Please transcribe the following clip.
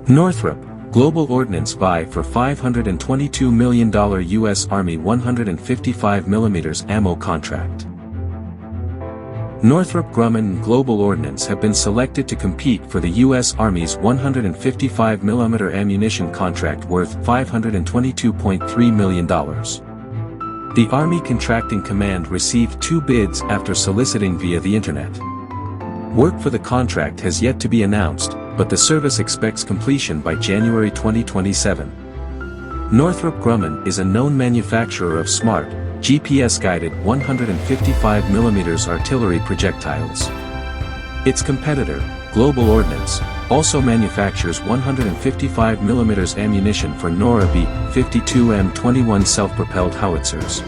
Northrop, Global Ordnance buy for $522 million U.S. Army 155mm ammo contract. Northrop Grumman and Global Ordnance have been selected to compete for the U.S. Army's 155mm ammunition contract worth $522.3 million. The Army Contracting Command received 2 bids after soliciting via the Internet. Work for the contract has yet to be announced, but the service expects completion by January 2027. Northrop Grumman is a known manufacturer of smart, GPS-guided 155mm artillery projectiles. Its competitor, Global Ordnance, also manufactures 155mm ammunition for Northrop B-52M21 self-propelled howitzers.